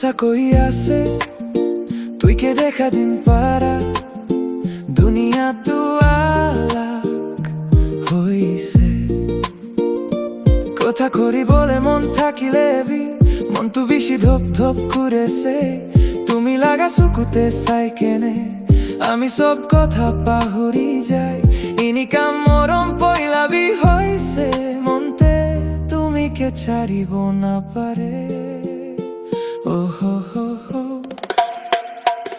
সঁচাকৈ আছে তুইকে দেখা দিন পাৰা দুনিয়াটো আলাক হৈছে কথা কৰিবলৈ মন থাকিলে মনটো বেছি ধপ ধপ কৰিছে তুমি লাগা চকুতে চাই কেনে আমি সব কথা পাহৰি যায় ইনিকা মৰম পইলাবি হৈছে মনতে তুমি কে ছাড়িব নাপাৰে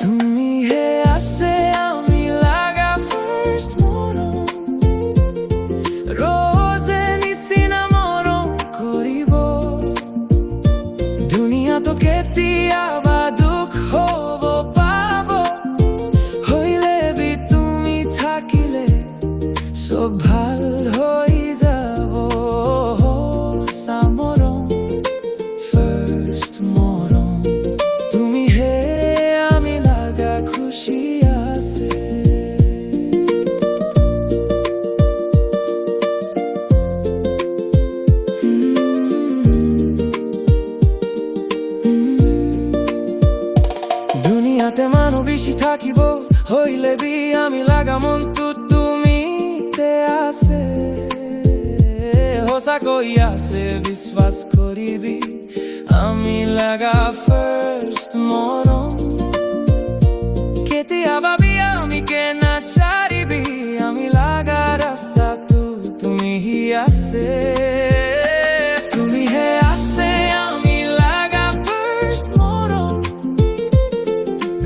তুমি হে আছে আমি লাগা ফার্স্ট মরম রোজে নিচিনা মরম কৰিব দুনিয়া তো কেতিয়াবা দুখ হব পাব হইলে বি তুমি থাকিলে সব ভাল হৈ যাব সামৰম ফার্স্ট মরম তুমি হে আমি লাগা খুশি আছে দুনিয়াতে মানুহ বেছি থাকিব হইলে বি আমি লাগা মনটো তুমিতে আছে সঁচাকৈ আছে বিশ্বাস কৰিবি আমি লাগা ফার্স্ট মরম কেতিয়াবা বি আমি কে নাচাৰিবি আমি লাগা ৰাস্তাটো তুমি আছে তুমি হে আছে আমি লাগা ফার্স্ট মরম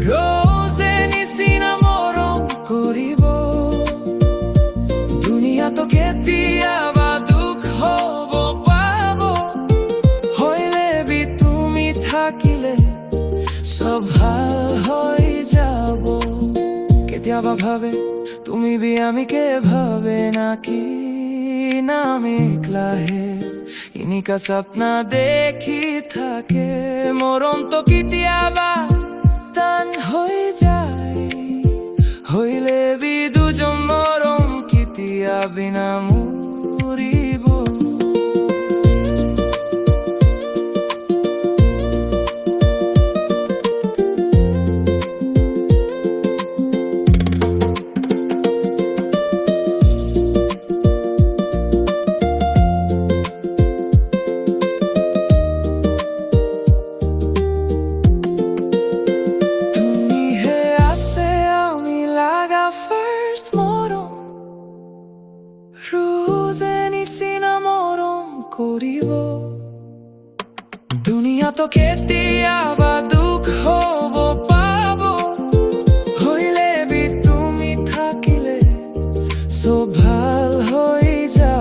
রোজে নিচিনা মরম কৰিব দুনিয়া তো কেতিয়াবা দুখ হব পাব হইলে বি তুমি থাকিলে সব ভাল হৈ যাব কেতিয়াবা ভাবে তুমি বি আমি কে ভাবে নাকি না আমি একলাহে ইনিকা সপনা দেখি থাকে মরম তো কেতিয়াবা টান হৈ যায় হইলে বি দুজন মরম কেতিয়া বিনা মরিব রোজে নিচিনা মরম কৰিব দুনিয়া তো কেতিয়াবা দুখ হব পাব হইলে বি তুমি থাকিলে সব ভাল হৈ যায়